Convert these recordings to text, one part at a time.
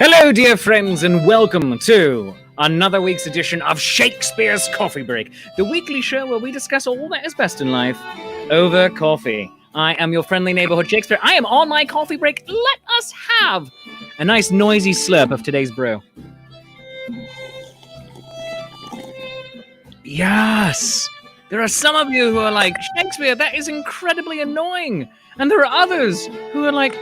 Hello, dear friends, and welcome to another week's edition of Shakespeare's Coffee Break, the weekly show where we discuss all that is best in life over coffee. I am your friendly neighborhood Shakespeare. I am on my coffee break. Let us have a nice noisy slurp of today's brew. Yes! There are some of you who are like, Shakespeare, that is incredibly annoying. And there are others who are like,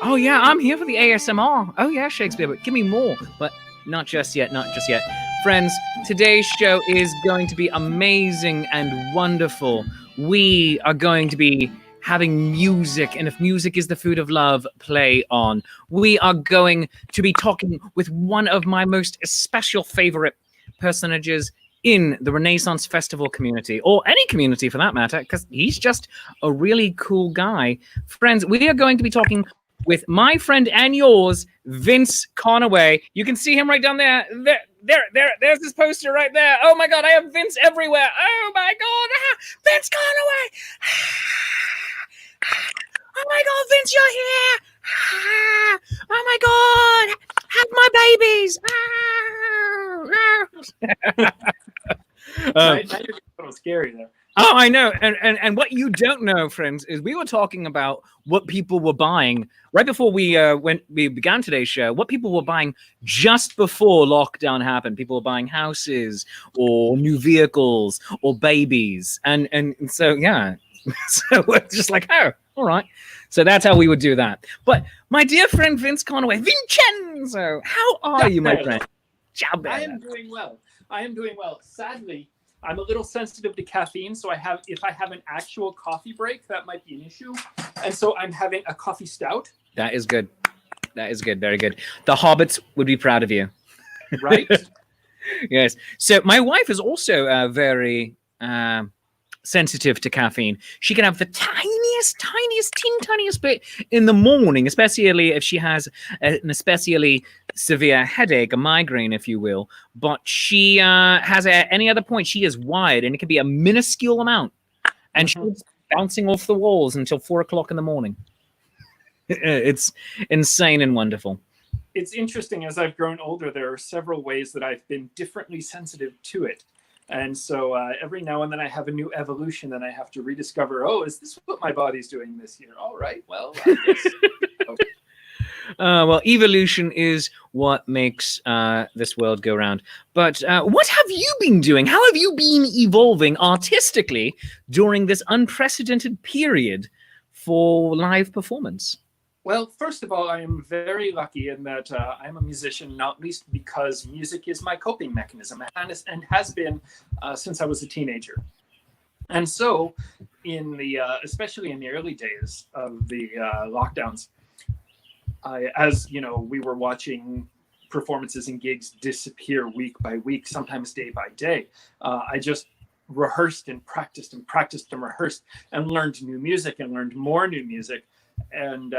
oh yeah, I'm here for the ASMR. Oh yeah, Shakespeare, but give me more. But not just yet, not just yet. Friends, today's show is going to be amazing and wonderful. We are going to be having music, and if music is the food of love, play on. We are going to be talking with one of my most special favorite personages in the Renaissance Festival community, or any community for that matter, because he's just a really cool guy. Friends, we are going to be talking with my friend and yours, Vince Conaway. You can see him right down there. There's this poster right there. Oh my God, I have Vince everywhere. Oh my God, Vince Conaway. Oh my God, Vince, you're here. Oh my God, have my babies. Now you're getting a little scary there. Oh, I know. And what you don't know, friends, is we were talking about what people were buying right before when we began today's show, what people were buying just before lockdown happened. People were buying houses or new vehicles or babies. And so, yeah. So we're just like, oh, all right. So that's how we would do that. But my dear friend, Vince Conaway, Vincenzo, how are you, my friend? Ciao, I am doing well. Sadly, I'm a little sensitive to caffeine, so if I have an actual coffee break, that might be an issue. And so I'm having a coffee stout. That is good. That is good. Very good. The hobbits would be proud of you. Right? Yes. So my wife is also very sensitive to caffeine. She can have the tiniest bit in the morning, especially if she has an especially severe headache, a migraine, if you will. But she has at any other point, she is wired, and it can be a minuscule amount. And she's bouncing off the walls until 4 o'clock in the morning. It's insane and wonderful. It's interesting, as I've grown older, there are several ways that I've been differently sensitive to it. And so every now and then I have a new evolution and I have to rediscover, oh, is this what my body's doing this year? All right, well, I guess. Okay. Well, evolution is what makes this world go round. But what have you been doing? How have you been evolving artistically during this unprecedented period for live performance? Well, first of all, I am very lucky in that I'm a musician, not least because music is my coping mechanism and has been since I was a teenager. And so, especially in the early days of the lockdowns, as you know, we were watching performances and gigs disappear week by week, sometimes day by day. I just rehearsed and practiced and practiced and rehearsed and learned new music and learned more new music. And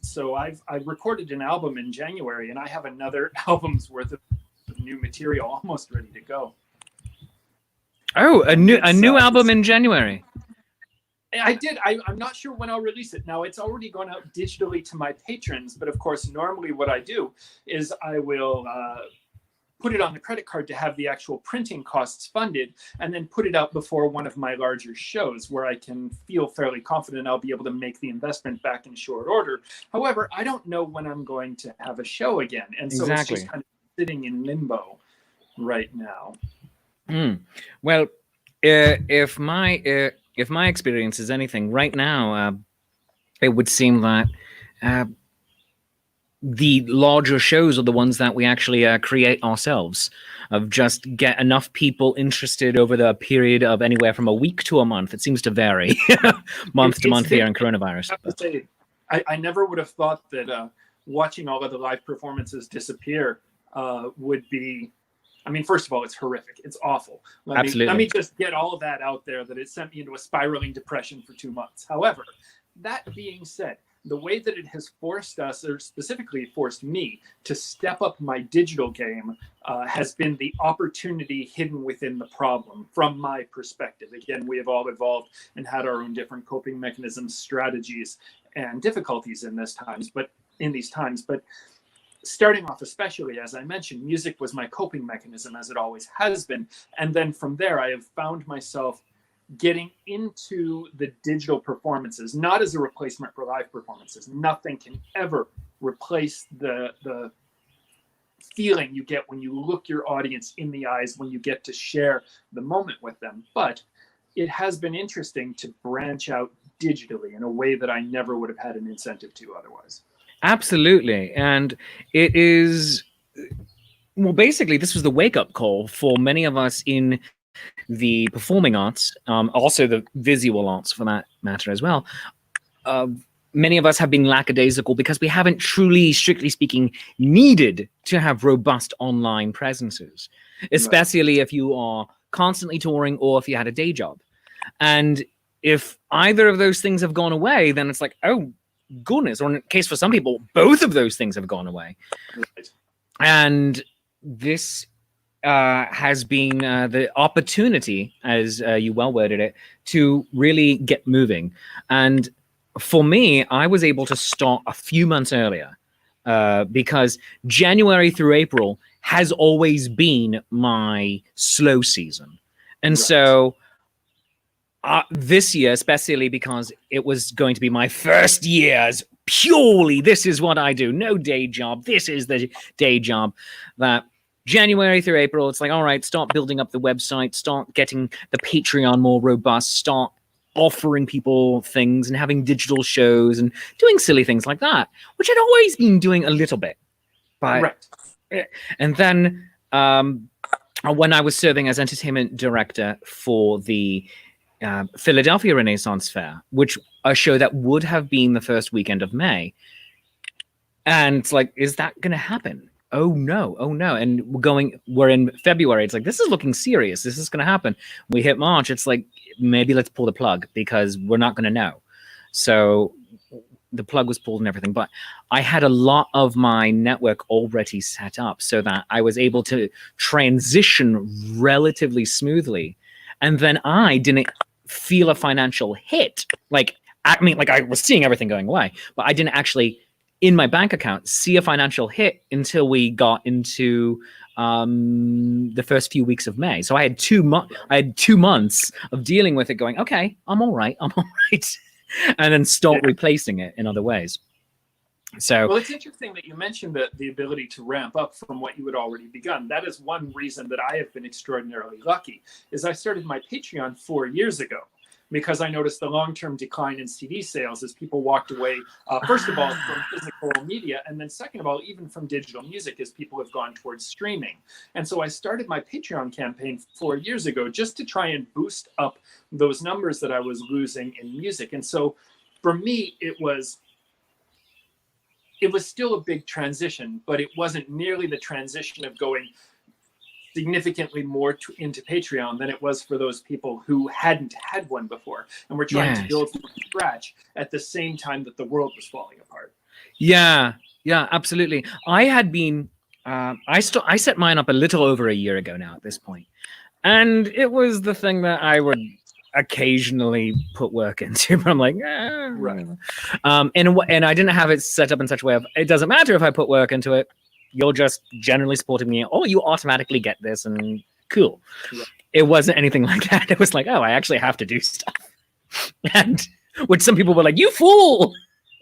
so I've recorded an album in January, and I have another album's worth of new material almost ready to go. Oh, a new album in January. I did. I'm not sure when I'll release it. Now, it's already gone out digitally to my patrons, but of course, normally what I do is I will put it on the credit card to have the actual printing costs funded, and then put it out before one of my larger shows where I can feel fairly confident I'll be able to make the investment back in short order. However, I don't know when I'm going to have a show again. And so It's just kind of sitting in limbo right now. Well, if my experience is anything right now, it would seem that the larger shows are the ones that we actually create ourselves, of just get enough people interested over the period of anywhere from a week to a month. It seems to vary month to month here in coronavirus. I have to say, I never would have thought that watching all of the live performances disappear would be, I mean, first of all, it's horrific. It's awful. Let me just get all of that out there, that it sent me into a spiraling depression for 2 months. However, that being said, the way that it has forced us, or specifically forced me, to step up my digital game has been the opportunity hidden within the problem from my perspective. Again, we have all evolved and had our own different coping mechanisms, strategies, and difficulties in these times. But starting off, especially, as I mentioned, music was my coping mechanism, as it always has been. And then from there, I have found myself getting into the digital performances, not as a replacement for live performances. Nothing can ever replace the feeling you get when you look your audience in the eyes, when you get to share the moment with them. But it has been interesting to branch out digitally in a way that I never would have had an incentive to otherwise. Absolutely. And it is, well, basically, this was the wake-up call for many of us in the performing arts, also the visual arts for that matter as well. Many of us have been lackadaisical because we haven't truly, strictly speaking, needed to have robust online presences, especially if you are constantly touring or if you had a day job. And if either of those things have gone away, then it's like, oh, goodness, or in case for some people, both of those things have gone away. Right. And this has been the opportunity, as you well worded it, to really get moving. And for me, I was able to start a few months earlier because January through April has always been my slow season. And so this year, especially because it was going to be my first year as purely, this is what I do, no day job, this is the day job, that January through April, it's like, all right, start building up the website, start getting the Patreon more robust, start offering people things and having digital shows and doing silly things like that, which I'd always been doing a little bit. But, and then when I was serving as entertainment director for the Philadelphia Renaissance Fair, which a show that would have been the first weekend of May. And it's like, is that going to happen? Oh no. And we're in February. It's like, this is looking serious. This is going to happen. We hit March. It's like, maybe let's pull the plug because we're not going to know. So the plug was pulled and everything, but I had a lot of my network already set up so that I was able to transition relatively smoothly. And then I didn't feel a financial hit. Like, I mean, like I was seeing everything going away, but I didn't actually, in my bank account, see a financial hit until we got into the first few weeks of May. So I had 2 months of dealing with it going, okay, I'm all right. And then start replacing it in other ways. So, well, it's interesting that you mentioned the ability to ramp up from what you had already begun. That is one reason that I have been extraordinarily lucky, is I started my Patreon 4 years ago because I noticed the long-term decline in CD sales as people walked away, first of all, from physical media, and then second of all, even from digital music as people have gone towards streaming. And so I started my Patreon campaign 4 years ago just to try and boost up those numbers that I was losing in music. And so for me, it was still a big transition, but it wasn't nearly the transition of going significantly more into Patreon than it was for those people who hadn't had one before and were trying to build from scratch at the same time that the world was falling apart. Yeah, absolutely. I had been, I set mine up a little over a year ago now at this point. And it was the thing that I would occasionally put work into, but I'm like, right. And I didn't have it set up in such a way of, it doesn't matter if I put work into it, you're just generally supporting me. Oh, you automatically get this and cool. Right. It wasn't anything like that. It was like, oh, I actually have to do stuff. And which some people were like, you fool.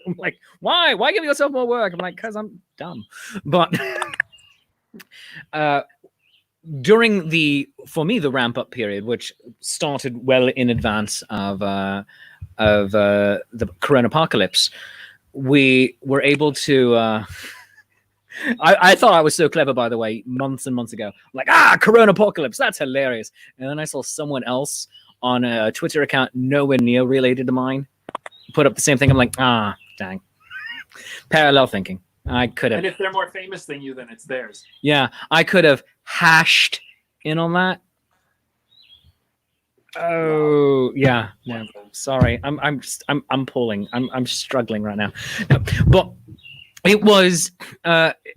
I'm like, why? Why give yourself more work? I'm like, because I'm dumb. But for me, the ramp up period, which started well in advance of the Corona apocalypse, we were able to. I thought I was so clever, by the way, months and months ago. Like, Corona apocalypse, that's hilarious. And then I saw someone else on a Twitter account nowhere near related to mine put up the same thing. I'm like, dang. Parallel thinking. I could have. And if they're more famous than you, then it's theirs. Yeah, I could have hashed in on that. Oh, yeah. No, sorry. I'm pulling. I'm struggling right now. No, but it was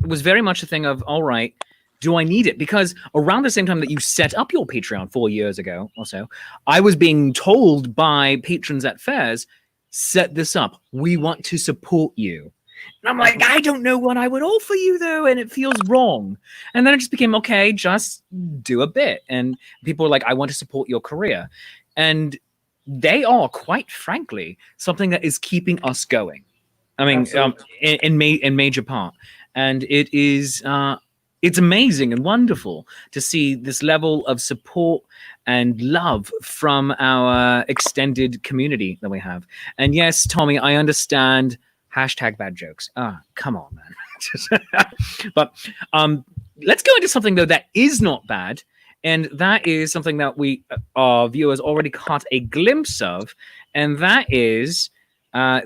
very much a thing of, all right, do I need it? Because around the same time that you set up your Patreon 4 years ago or so, I was being told by patrons at fairs, set this up. We want to support you. And I'm like, I don't know what I would offer you though, and it feels wrong. And then it just became, okay, just do a bit. And people were like, I want to support your career. And they are, quite frankly, something that is keeping us going. I mean, in major part. And it is it's amazing and wonderful to see this level of support and love from our extended community that we have. And yes, Tommy, I understand hashtag bad jokes. Come on, man. But let's go into something though that is not bad, and that is something that our viewers already caught a glimpse of, and that is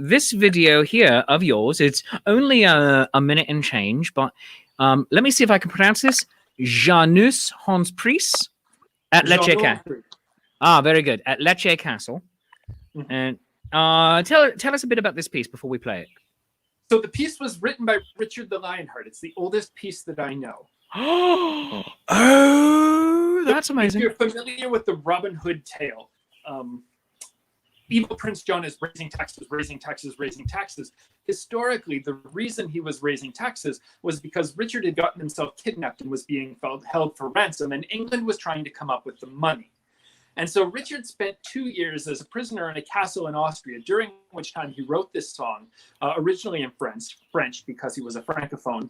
this video here of yours. It's only a minute and change, but let me see if I can pronounce this. Janus Hans Priest at Lecce Castle. Very good. At Lecce Castle. And tell us a bit about this piece before we play it. So the piece was written by Richard the Lionheart. It's the oldest piece that I know. Oh, that's amazing. If you're familiar with the Robin Hood tale, evil Prince John is raising taxes, raising taxes, raising taxes. Historically, the reason he was raising taxes was because Richard had gotten himself kidnapped and was being held for ransom, and England was trying to come up with the money. And so Richard spent 2 years as a prisoner in a castle in Austria, during which time he wrote this song, originally in French because he was a francophone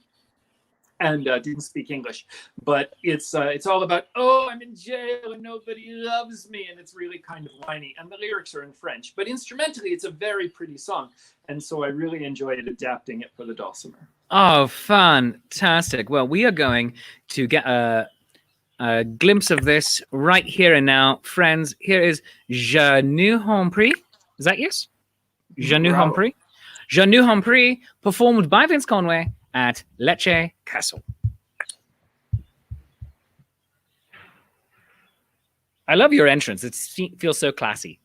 and didn't speak English. But it's all about, oh, I'm in jail and nobody loves me, and it's really kind of whiny. And the lyrics are in French, but instrumentally it's a very pretty song. And so I really enjoyed adapting it for the dulcimer. Oh, fantastic. Well, we are going to get a glimpse of this right here and now. Friends, here is Je nous Humphrey. Is that yes? Je nous Humphrey. Je nous Humphrey, performed by Vince Conaway at Lecce Castle. I love your entrance. It feels so classy.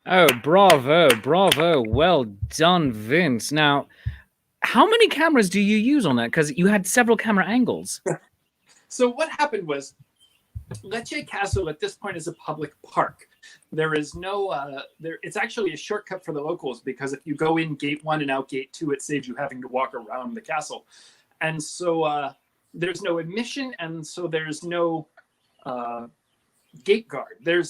Oh, bravo, bravo. Well done, Vince. Now, how many cameras do you use on that? Because you had several camera angles. So what happened was, Lecce Castle at this point is a public park. There is no, it's actually a shortcut for the locals, because if you go in gate 1 and out gate 2, it saves you having to walk around the castle. And so there's no admission, and so there's no gate guard. There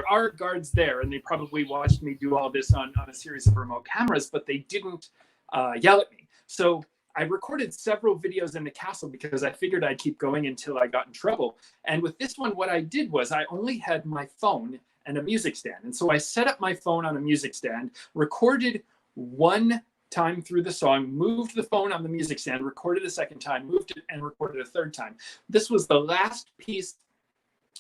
are guards there, and they probably watched me do all this on a series of remote cameras, but they didn't yell at me. So I recorded several videos in the castle because I figured I'd keep going until I got in trouble. And with this one, what I did was I only had my phone and a music stand. And so I set up my phone on a music stand, recorded one time through the song, moved the phone on the music stand, recorded a second time, moved it, and recorded a third time. This was the last piece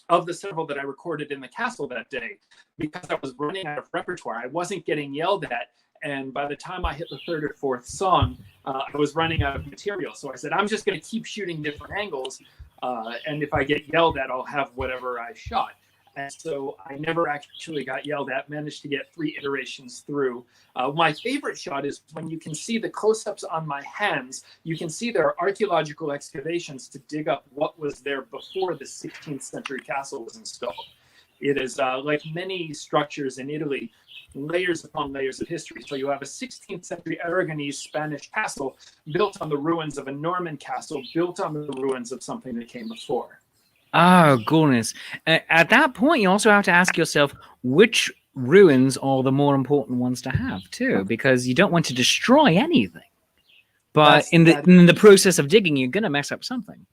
of the several that I recorded in the castle that day, because I was running out of repertoire. I wasn't getting yelled at. And by the time I hit the third or fourth song, I was running out of material. So I said, I'm just going to keep shooting different angles. And if I get yelled at, I'll have whatever I shot. And so I never actually got yelled at, managed to get 3 iterations through. My favorite shot is when you can see the close-ups on my hands. You can see there are archaeological excavations to dig up what was there before the 16th century castle was installed. It is like many structures in Italy, layers upon layers of history. So you have a 16th century Aragonese Spanish castle built on the ruins of a Norman castle, built on the ruins of something that came before. Oh, goodness. At that point, you also have to ask yourself, which ruins are the more important ones to have too, because you don't want to destroy anything. But in the process of digging, you're going to mess up something.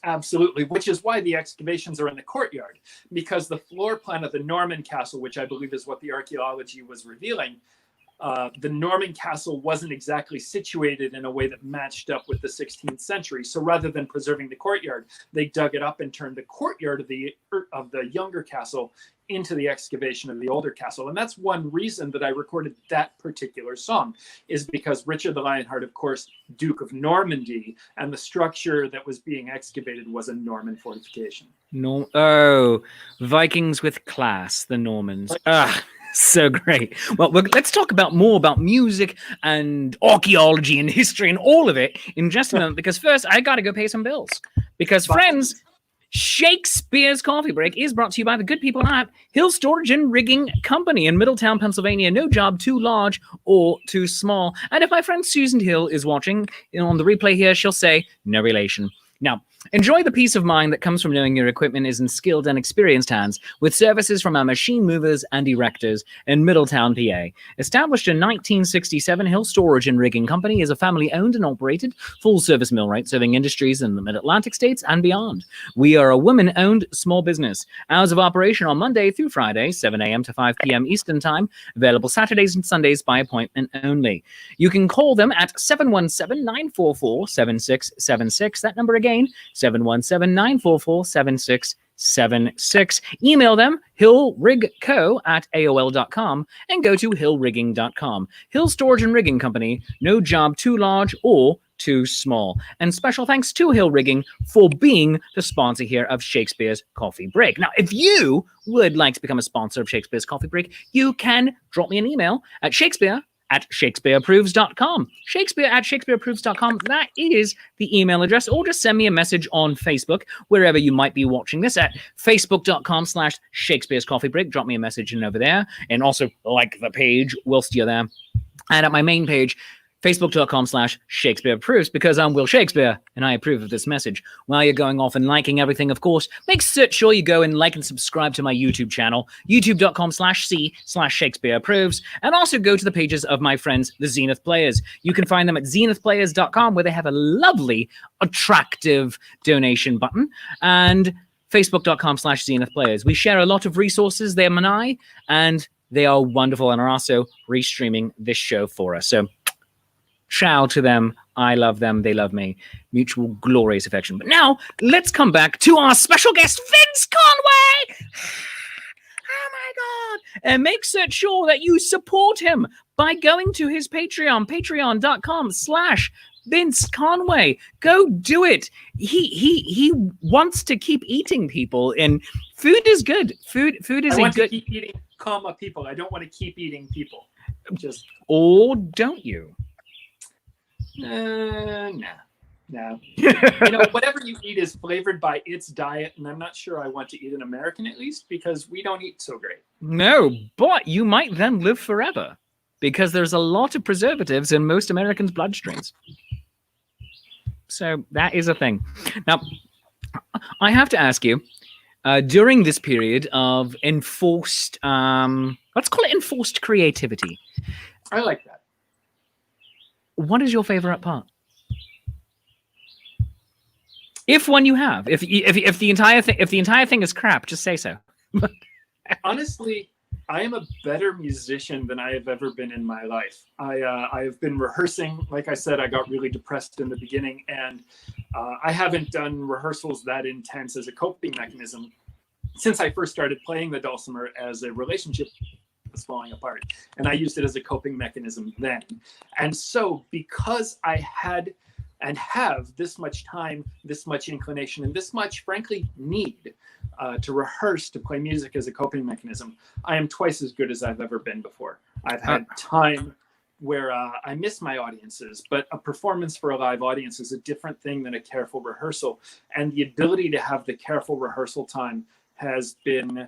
Absolutely, which is why the excavations are in the courtyard, because the floor plan of the Norman castle, which I believe is what the archaeology was revealing, the Norman castle wasn't exactly situated in a way that matched up with the 16th century. So rather than preserving the courtyard, they dug it up and turned the courtyard of the younger castle into the excavation of the older castle. And that's one reason that I recorded that particular song, is because Richard the Lionheart, of course, Duke of Normandy, and the structure that was being excavated was a Norman fortification. Oh, Vikings with class, the Normans. So great. Well, let's talk more about music and archaeology and history and all of it in just a moment, because first I got to go pay some bills. Because friends, Shakespeare's Coffee Break is brought to you by the good people at Hill Storage and Rigging Company in Middletown, Pennsylvania. No job too large or too small. And if my friend Susan Hill is watching on the replay here, she'll say no relation. Now, enjoy the peace of mind that comes from knowing your equipment is in skilled and experienced hands with services from our machine movers and erectors in Middletown, PA. Established in 1967, Hill Storage and Rigging Company is a family-owned and operated full-service millwright serving industries in the Mid-Atlantic states and beyond. We are a woman-owned small business. Hours of operation on Monday through Friday, 7 a.m. to 5 p.m. Eastern Time. Available Saturdays and Sundays by appointment only. You can call them at 717-944-7676. That number again, 717-944-7676. Email them, hillrigco@aol.com, and go to hillrigging.com. Hill Storage and Rigging Company, no job too large or too small. And special thanks to Hill Rigging for being the sponsor here of Shakespeare's Coffee Break. Now, if you would like to become a sponsor of Shakespeare's Coffee Break, you can drop me an email at shakespeare@shakespeareapproves.com. Shakespeare@shakespeareapproves.com. That is the email address. Or just send me a message on Facebook, wherever you might be watching this, at facebook.com/Shakespeare's Coffee Break. Drop me a message in over there. And also like the page whilst you're there. And at my main page, facebook.com/Shakespeare Approves, because I'm Will Shakespeare and I approve of this message. While you're going off and liking everything, of course, make sure you go and like and subscribe to my YouTube channel, youtube.com/C/Shakespeare Approves, and also go to the pages of my friends, the Zenith Players. You can find them at zenithplayers.com, where they have a lovely, attractive donation button, and facebook.com/Zenith Players. We share a lot of resources, them and I, and they are wonderful and are also restreaming this show for us. So shout out to them. I love them. They love me. Mutual glorious affection. But now let's come back to our special guest, Vince Conaway. Oh my God. And make sure that you support him by going to his Patreon, patreon.com/Vince Conaway. Go do it. He wants to keep eating people, and food is good. Food is I want good. to keep eating, people. I don't want to keep eating people. Or don't you? No. Whatever you eat is flavored by its diet, and I'm not sure I want to eat an American, at least, because we don't eat so great. No, but you might then live forever, because there's a lot of preservatives in most Americans' bloodstreams. So that is a thing. Now, I have to ask you, during this period of enforced, let's call it enforced creativity. I like that. What is your favorite part? If one you have, if the entire thing is crap, just say so. Honestly, I am a better musician than I have ever been in my life. I have been rehearsing. Like I said, I got really depressed in the beginning, and I haven't done rehearsals that intense as a coping mechanism since I first started playing the dulcimer, as a relationship was falling apart, and I used it as a coping mechanism then. And so, because I had and have this much time, this much inclination, and this much, frankly, need to rehearse, to play music as a coping mechanism, I am twice as good as I've ever been before. I've had time where I miss my audiences, but a performance for a live audience is a different thing than a careful rehearsal. And the ability to have the careful rehearsal time has been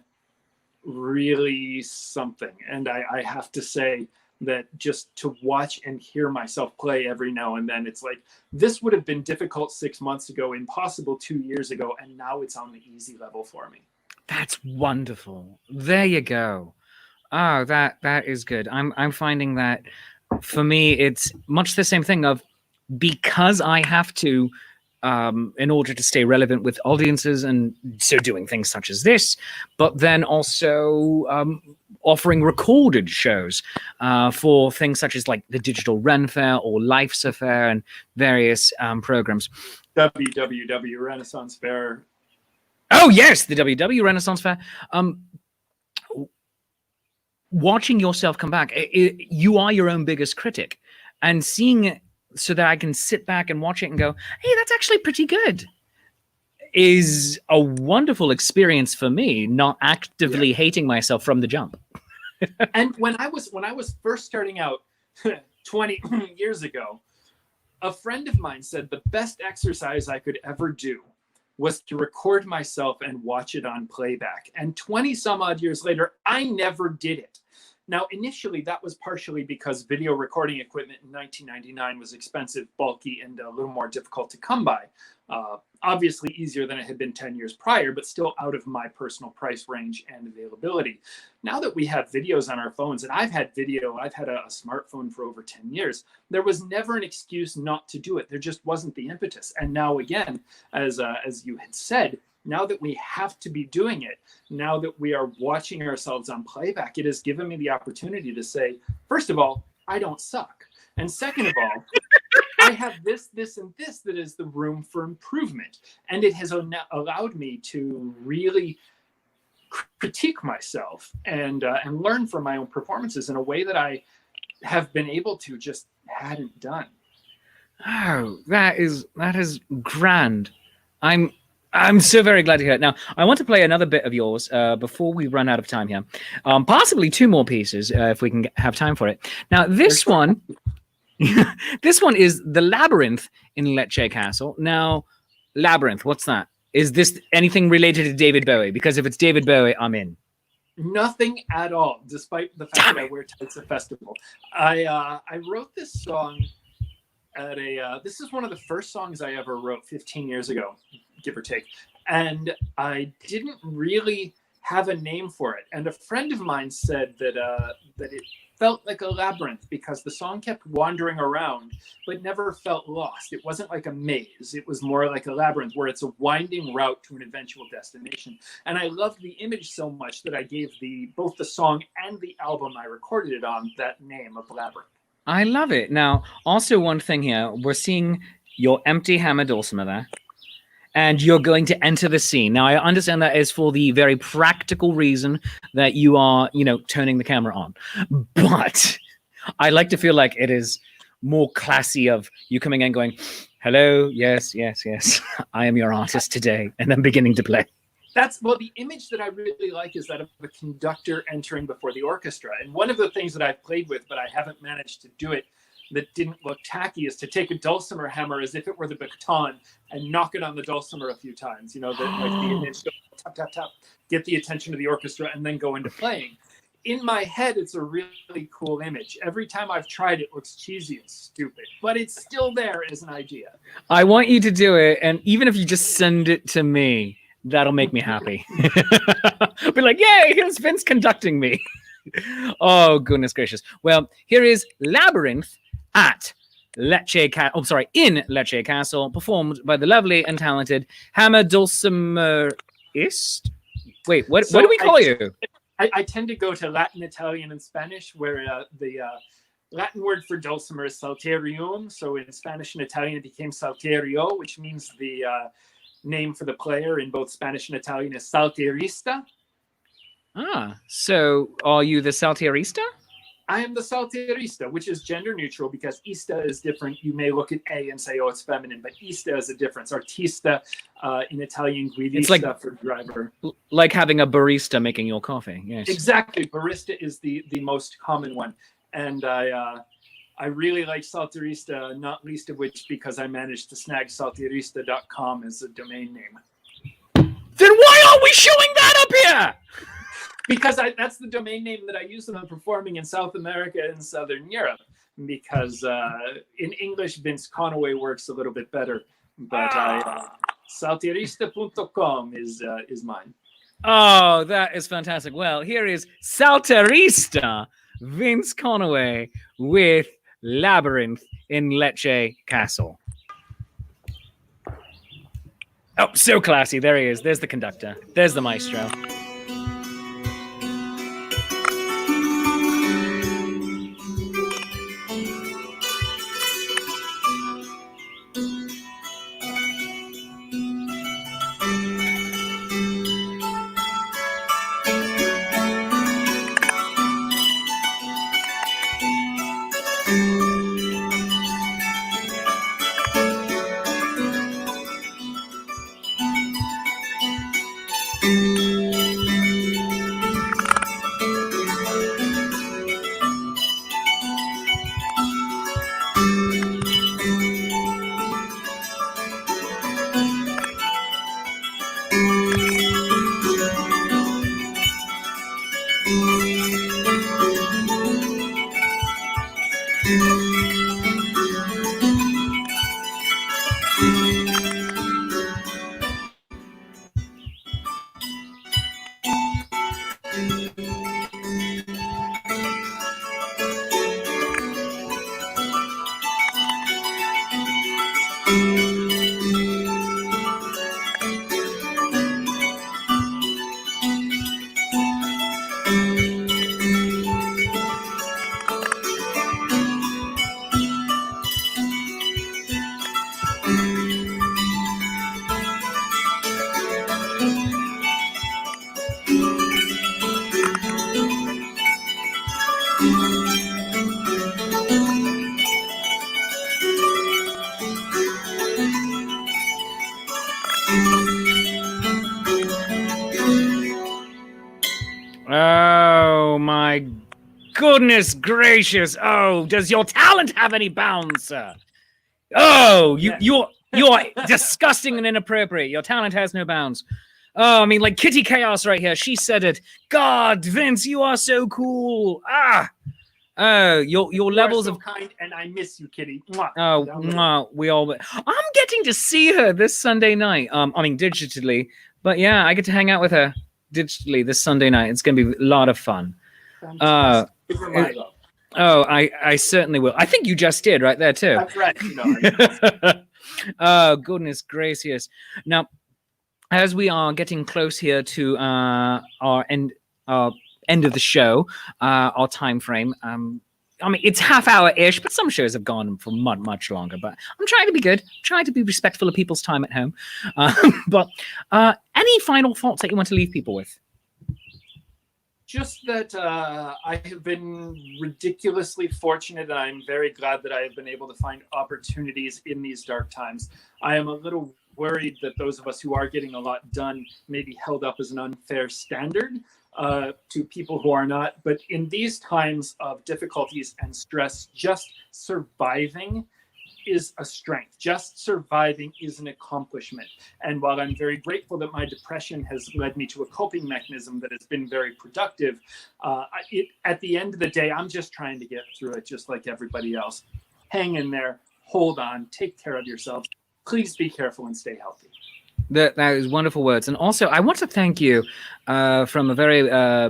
really something. And I have to say that just to watch and hear myself play every now and then, it's like, this would have been difficult 6 months ago, impossible 2 years ago, and now it's on the easy level for me. That's wonderful. There you go. Oh, that is good. I'm finding that for me, it's much the same thing of because I have to, in order to stay relevant with audiences, and so doing things such as this, but then also offering recorded shows for things such as like the Digital Ren Fair or Life's Affair and various programs. WWW Renaissance Fair. Oh yes, the WW Renaissance Fair. Watching yourself come back, you are your own biggest critic, and seeing it so that I can sit back and watch it and go, hey, that's actually pretty good, is a wonderful experience for me, not actively hating myself from the jump. And when I was first starting out 20 years ago, a friend of mine said the best exercise I could ever do was to record myself and watch it on playback. And 20 some odd years later, I never did it. Now, initially, that was partially because video recording equipment in 1999 was expensive, bulky, and a little more difficult to come by. Obviously easier than it had been 10 years prior, but still out of my personal price range and availability. Now that we have videos on our phones, and I've had a smartphone for over 10 years, there was never an excuse not to do it. There just wasn't the impetus. And now again, as you had said, now that we have to be doing it, now that we are watching ourselves on playback, it has given me the opportunity to say, first of all, I don't suck. And second of all, I have this, and this that is the room for improvement. And it has allowed me to really critique myself and learn from my own performances in a way that I have been able to just hadn't done. Oh, that is grand. I'm so very glad to hear it. Now, I want to play another bit of yours before we run out of time here. Possibly two more pieces if we can have time for it. Now, this one, this one is the Labyrinth in Lecce Castle. Now, Labyrinth, what's that? Is this anything related to David Bowie? Because if it's David Bowie, I'm in. Nothing at all, despite the fact that I wear tights at festival. I wrote this song at this is one of the first songs I ever wrote 15 years ago, give or take. And I didn't really have a name for it. And a friend of mine said that it felt like a labyrinth because the song kept wandering around, but never felt lost. It wasn't like a maze. It was more like a labyrinth where it's a winding route to an eventual destination. And I loved the image so much that I gave both the song and the album I recorded it on that name of Labyrinth. I love it. Now, also one thing here, we're seeing your empty hammer dulcimer there, and you're going to enter the scene. Now, I understand that is for the very practical reason that you are, turning the camera on. But I like to feel like it is more classy of you coming in going, hello, yes, yes, yes, I am your artist today, and then beginning to play. The image that I really like is that of a conductor entering before the orchestra. And one of the things that I've played with, but I haven't managed to do it, that didn't look tacky, is to take a dulcimer hammer as if it were the baton and knock it on the dulcimer a few times. Like the image, tap, tap, tap, get the attention of the orchestra, and then go into playing. In my head, it's a really cool image. Every time I've tried it, looks cheesy and stupid, but it's still there as an idea. I want you to do it, and even if you just send it to me, that'll make me happy. Be like, yay, here's Vince conducting me. Oh, goodness gracious. Well, here is Labyrinth at Lecce Castle. In Lecce Castle, performed by the lovely and talented hammer dulcimerist. Wait, what do we call you? I tend to go to Latin, Italian, and Spanish, where the Latin word for dulcimer is salterium. So in Spanish and Italian, it became salterio, which means the name for the player in both Spanish and Italian is salterista. So are you the salterista? I am the salterista, which is gender neutral because ista is different. You may look at A and say, oh, it's feminine, but ista is a difference. Artista in Italian, guidista it's like, for driver. Like having a barista making your coffee. Yes. Exactly. Barista is the most common one. And I really like Salterista, not least of which because I managed to snag salterista.com as a domain name. Then why aren't we showing that up here? Because that's the domain name that I use when I'm performing in South America and Southern Europe. Because in English, Vince Conaway works a little bit better. But salterista.com is mine. Oh, that is fantastic. Well, here is Salterista Vince Conaway with Labyrinth in Lecce Castle. Oh, so classy. There he is. There's the conductor. There's the maestro. Oh, my goodness gracious. Oh, does your talent have any bounds, sir? Oh, you're disgusting and inappropriate. Your talent has no bounds. Oh, I mean, like Kitty Chaos right here. She said it. God, Vince, you are so cool. Oh, your levels so of kind, and I miss you, Kitty. Mwah. Oh, mwah, we all. I'm getting to see her this Sunday night. I mean, digitally, but yeah, I get to hang out with her digitally this Sunday night. It's going to be a lot of fun. Fantastic. Give her my love. Oh, I certainly will. I think you just did right there too. That's right. No, Oh, goodness gracious. Now, as we are getting close here to our end of the show, our time frame. I mean, it's half hour-ish, but some shows have gone for much longer. But I'm trying to be good, trying to be respectful of people's time at home. But any final thoughts that you want to leave people with? Just that I have been ridiculously fortunate, and I'm very glad that I have been able to find opportunities in these dark times. I am a little worried that those of us who are getting a lot done may be held up as an unfair standard to people who are not. But in these times of difficulties and stress, just surviving is a strength. Just surviving is an accomplishment. And while I'm very grateful that my depression has led me to a coping mechanism that has been very productive, at the end of the day, I'm just trying to get through it just like everybody else. Hang in there, hold on, take care of yourselves. Please be careful and stay healthy. That is wonderful words. And also, I want to thank you from a very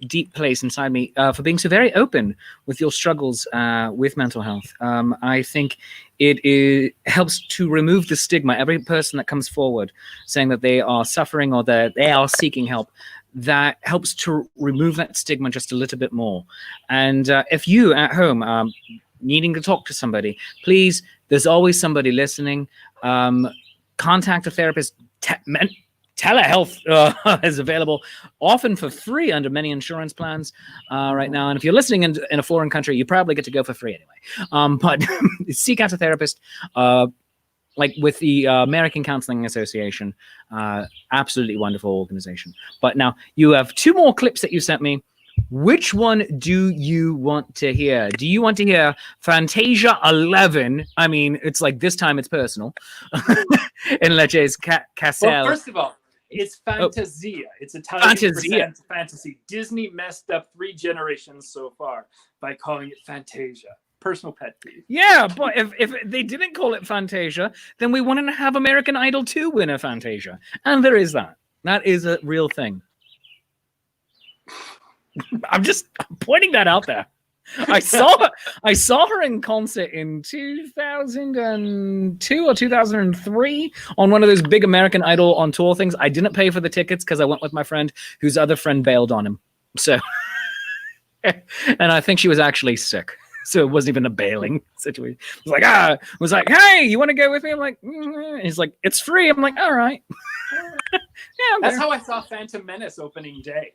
deep place inside me for being so very open with your struggles with mental health. I think it helps to remove the stigma. Every person that comes forward saying that they are suffering or that they are seeking help, that helps to remove that stigma just a little bit more. And if you at home needing to talk to somebody, please, there's always somebody listening. Contact a therapist. Telehealth is available, often for free under many insurance plans right now. And if you're listening in a foreign country, you probably get to go for free anyway. But seek out a therapist, like with the American Counseling Association. Absolutely wonderful organization. But now you have 2 more clips that you sent me. Which one do you want to hear? Do you want to hear Fantasia 11? I mean, it's like this time it's personal. In Lecce's Castle. Well, first of all, it's Fantasia. It's Italian for fantasy. Disney messed up 3 generations so far by calling it Fantasia. Personal pet peeve. Yeah, but if they didn't call it Fantasia, then we wanted to have American Idol 2 winner Fantasia. And there is that. That is a real thing. I'm pointing that out there. I saw her in concert in 2002 or 2003 on one of those big American Idol on tour things. I didn't pay for the tickets because I went with my friend whose other friend bailed on him. So, and I think she was actually sick. So it wasn't even a bailing situation. It was like, hey, you want to go with me? I'm like, and he's like, it's free. I'm like, all right. Yeah, that's how I saw Phantom Menace opening day.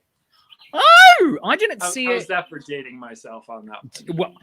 Oh, I didn't see it. How's that for dating myself on that one?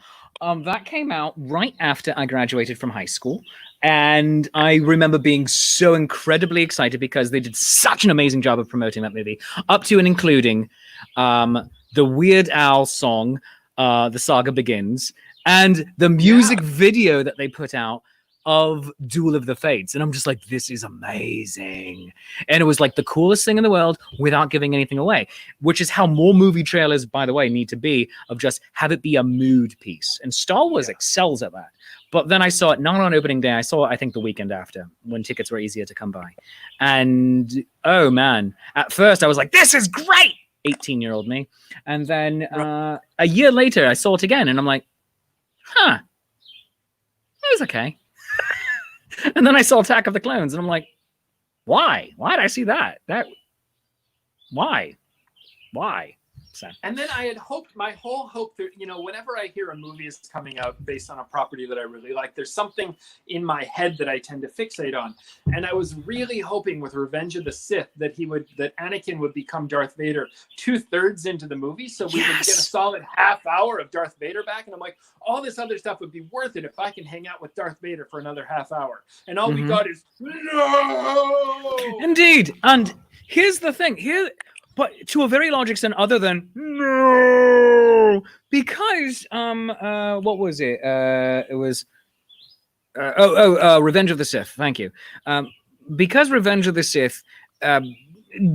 Well, that came out right after I graduated from high school. And I remember being so incredibly excited because they did such an amazing job of promoting that movie, up to and including the Weird Al song, The Saga Begins, and the music video that they put out of Duel of the Fates. And I'm just like, this is amazing. And it was like the coolest thing in the world without giving anything away, which is how more movie trailers, by the way, need to be, of just have it be a mood piece. And Star Wars excels at that. But then I saw it not on opening day. I saw it, I think, the weekend after, when tickets were easier to come by. And oh man, at first I was like, this is great, 18-year-old me. And then a year later I saw it again and I'm like, huh, it was okay. And then I saw Attack of the Clones, and I'm like, why? Why did I see that? Why? So. And then I had hoped, my whole hope that, whenever I hear a movie is coming out based on a property that I really like, there's something in my head that I tend to fixate on. And I was really hoping with Revenge of the Sith that Anakin would become Darth Vader 2/3 into the movie. So we would get a solid half hour of Darth Vader back. And I'm like, all this other stuff would be worth it if I can hang out with Darth Vader for another half hour. And all we got is, no! Indeed. And here's the thing. But to a very large extent, other than no, because what was it? It was Revenge of the Sith. Thank you. Because Revenge of the Sith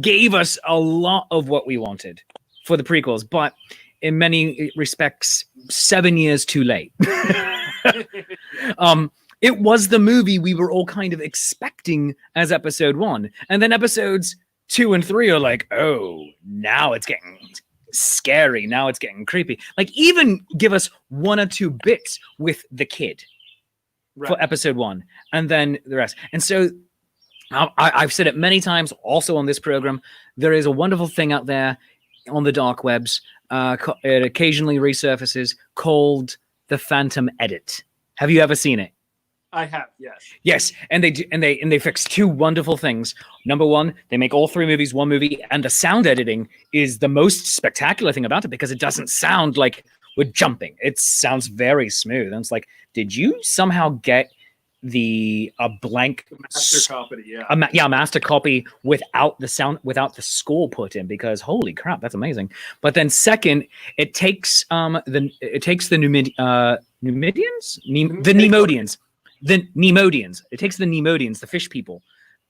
gave us a lot of what we wanted for the prequels, but in many respects, 7 years too late. It was the movie we were all kind of expecting as episode 1, and then episodes 2 and 3 are like, oh, now it's getting scary. Now it's getting creepy. Like, even give us 1 or 2 bits with the kid for episode 1, and then the rest. And so I've said it many times also on this program. There is a wonderful thing out there on the dark webs. It occasionally resurfaces, called the Phantom Edit. Have you ever seen it? I have, yes. Yes, and they fix 2 wonderful things. Number 1, they make all 3 movies 1 movie, and the sound editing is the most spectacular thing about it because it doesn't sound like we're jumping. It sounds very smooth. And it's like, did you somehow get a blank master copy? A master copy without the sound, without the score put in? Because holy crap, that's amazing. But then second, it takes the Neimoidians. The Neimoidians. It takes the Neimoidians, the fish people.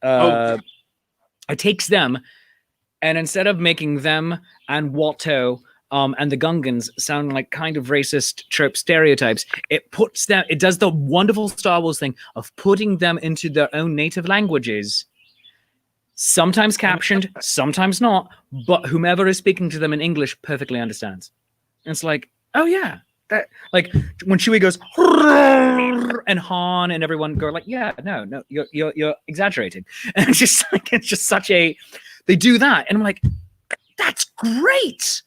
It takes them, and instead of making them and Watto and the Gungans sound like kind of racist trope stereotypes, it does the wonderful Star Wars thing of putting them into their own native languages, sometimes captioned, sometimes not, but whomever is speaking to them in English perfectly understands. And it's like, oh yeah. That, like when Chewie goes and Han and everyone go like, yeah, no, you're exaggerating. And it's just such a, they do that, and I'm like, that's great.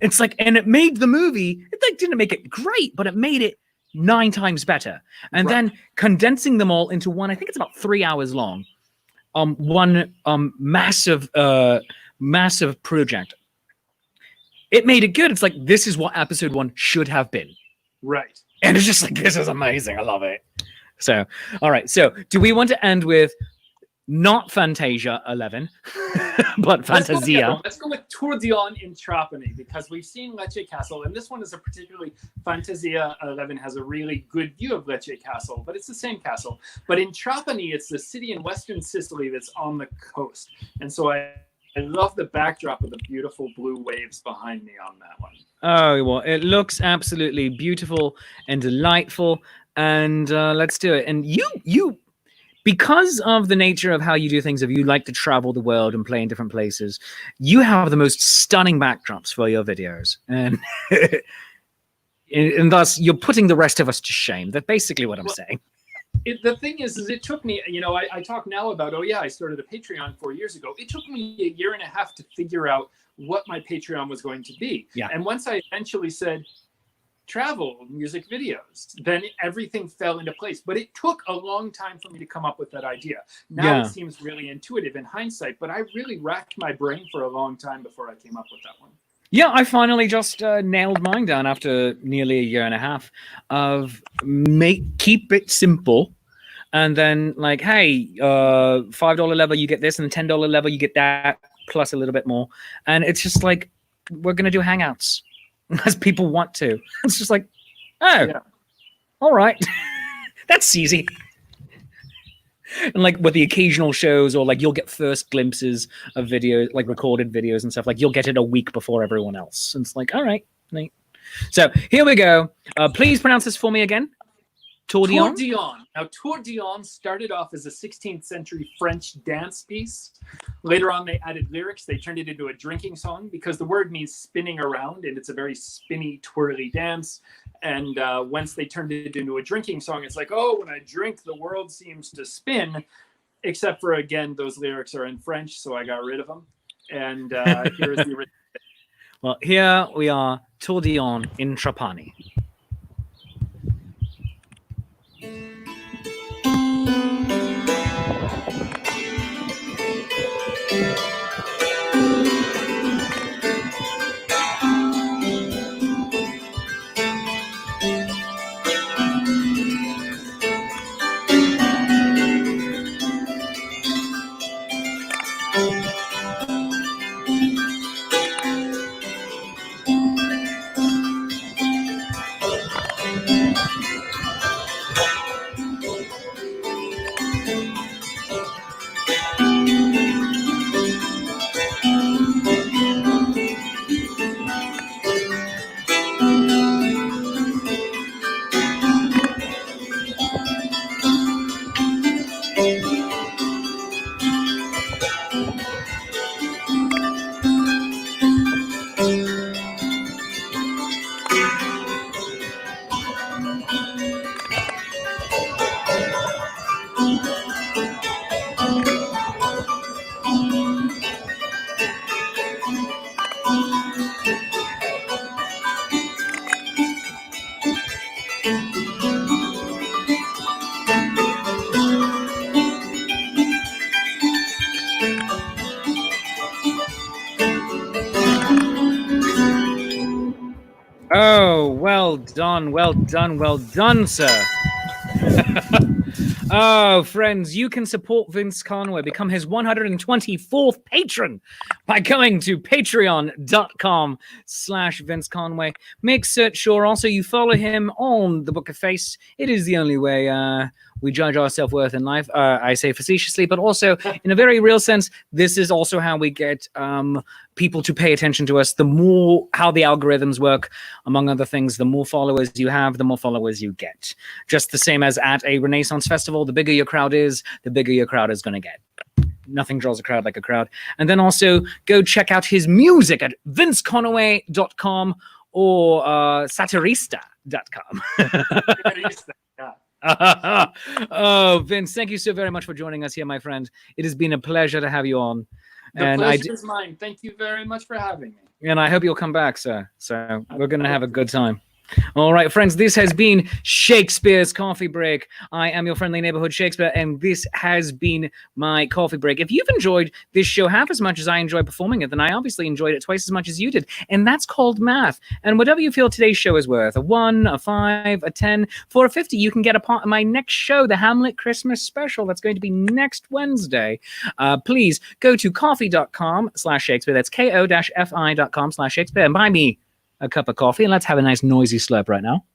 It's like, and it made the movie. It like didn't make it great, but it made it 9 times better. And then condensing them all into one, I think it's about 3 hours long. One massive project. It made it good. It's like, this is what episode 1 should have been. Right. And it's just like, this is amazing. I love it. So, all right. So do we want to end with not Fantasia 11, but Fantasia? Let's go with Tour d'Ion in Trapani, because we've seen Lecce Castle, and this one is a particularly, Fantasia 11 has a really good view of Lecce Castle, but it's the same castle. But in Trapani, it's the city in Western Sicily that's on the coast. And so I love the backdrop of the beautiful blue waves behind me on that one. Oh, well, it looks absolutely beautiful and delightful. And let's do it. And you because of the nature of how you do things, if you like to travel the world and play in different places, you have the most stunning backdrops for your videos. And and thus you're putting the rest of us to shame. That's basically what I'm saying. The thing is it took me, I talk now about, I started a Patreon 4 years ago. It took me a year and a half to figure out what my Patreon was going to be. Yeah. And once I eventually said travel, music videos, then everything fell into place. But it took a long time for me to come up with that idea. Now it seems really intuitive in hindsight, but I really racked my brain for a long time before I came up with that one. Yeah, I finally just nailed mine down after nearly a year and a half of keep it simple. And then like, hey, $5 level, you get this, and $10 level, you get that, plus a little bit more. And it's just like, we're going to do Hangouts as people want to. It's just like, all right. That's easy. And like with the occasional shows, or like you'll get first glimpses of videos, like recorded videos and stuff, like you'll get it a week before everyone else. And it's like, all right, neat. So here we go. Please pronounce this for me again. Tourbillon. Now, tourbillon started off as a 16th century French dance piece. Later on, they added lyrics. They turned it into a drinking song because the word means spinning around, and it's a very spinny, twirly dance. And once they turned it into a drinking song, it's like, oh, when I drink, the world seems to spin. Except for, again, those lyrics are in French, so I got rid of them. And here's the original. Well, here we are, tourbillon in Trapani. Oh, well done, sir. Oh, friends, you can support Vince Conaway, become his 124th patron by going to patreon.com/Vince Conaway. Make sure also you follow him on the Book of Face. It is the only way we judge our self-worth in life. I say facetiously, but also in a very real sense, this is also how we get people to pay attention to us. The more how the algorithms work, among other things, the more followers you have, the more followers you get. Just the same as at a Renaissance festival, the bigger your crowd is, the bigger your crowd is going to get. Nothing draws a crowd like a crowd. And then also go check out his music at vinceconaway.com or satirista.com. Oh, Vince, thank you so very much for joining us here, my friend. It has been a pleasure to have you on. The pleasure is mine. Thank you very much for having me. And I hope you'll come back, sir. So we're going to have a good time. All right, friends, this has been Shakespeare's Coffee Break. I am your friendly neighborhood Shakespeare, and this has been my coffee break. If you've enjoyed this show half as much as I enjoy performing it, then I obviously enjoyed it twice as much as you did, and that's called math. And whatever you feel today's show is worth, a 1, a 5, a 10, for a 50, you can get a part of my next show, the Hamlet Christmas Special. That's going to be next Wednesday. Please go to coffee.com/Shakespeare. That's ko-fi.com/Shakespeare, and buy me a cup of coffee, and let's have a nice noisy slurp right now.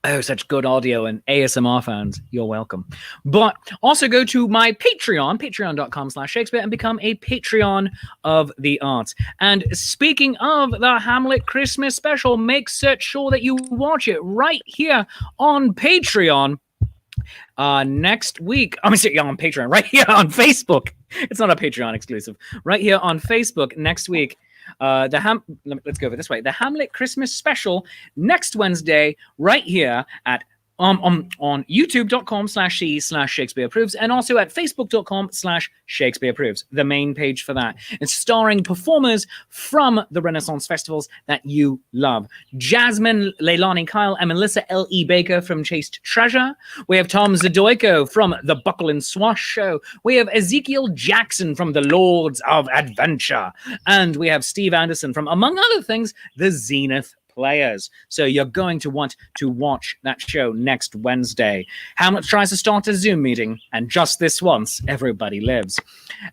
Oh, such good audio, and ASMR fans, you're welcome. But also go to my Patreon, patreon.com/Shakespeare, and become a Patreon of the arts. And speaking of the Hamlet Christmas Special, make sure that you watch it right here on Patreon. next week. I'm on Patreon, right here on Facebook. It's not a Patreon exclusive. Right here on Facebook next week. Let's go over this way. The Hamlet Christmas special next Wednesday, right here at on youtube.com/Shakespeare Proves, and also at facebook.com/Shakespeare Proves, the main page for that. It's starring performers from the Renaissance festivals that you love. Jasmine Leilani Kyle and Melissa L.E. Baker from Chaste Treasure. We have Tom Zadoyko from the Buckle and Swash Show. We have Ezekiel Jackson from the Lords of Adventure. And we have Steve Anderson from, among other things, the Zenith Players. So you're going to want to watch that show next Wednesday. Hamlet tries to start a Zoom meeting, and just this once, everybody lives.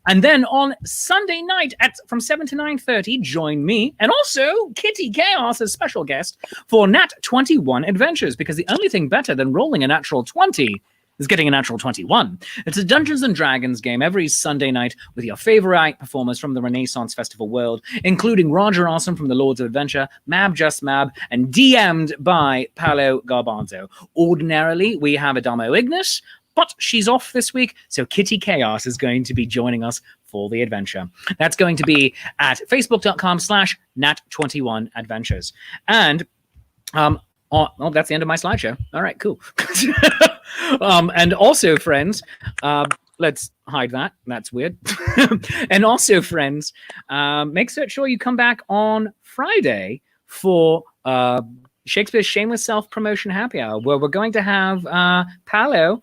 And then on Sunday night from 7 to 9:30, join me and also Kitty Chaos as special guest for Nat 21 Adventures, because the only thing better than rolling a natural 20 is getting a natural 21. It's a Dungeons & Dragons game every Sunday night with your favorite performers from the Renaissance Festival world, including Roger Awesome from the Lords of Adventure, Mab Just Mab, and DM'd by Paolo Garbanzo. Ordinarily, we have Adamo Ignis, but she's off this week, so Kitty Chaos is going to be joining us for the adventure. That's going to be at facebook.com/Nat21Adventures. And that's the end of my slideshow. All right, cool. And also, friends, let's hide that. That's weird. And also, friends, make sure you come back on Friday for Shakespeare's Shameless Self-Promotion Happy Hour, where we're going to have Paolo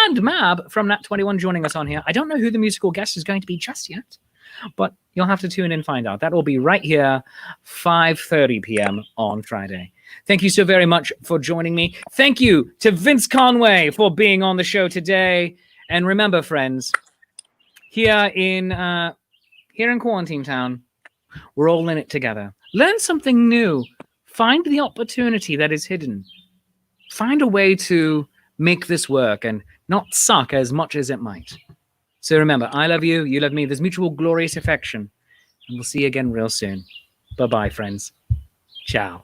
and Mab from Nat 21 joining us on here. I don't know who the musical guest is going to be just yet, but you'll have to tune in and find out. That will be right here, 5:30 p.m. on Friday. Thank you so very much for joining me. Thank you to Vince Conaway for being on the show today. And remember, friends, here in Quarantine Town, we're all in it together. Learn something new. Find the opportunity that is hidden. Find a way to make this work and not suck as much as it might. So remember, I love you, you love me. There's mutual glorious affection. And we'll see you again real soon. Bye-bye, friends. Ciao.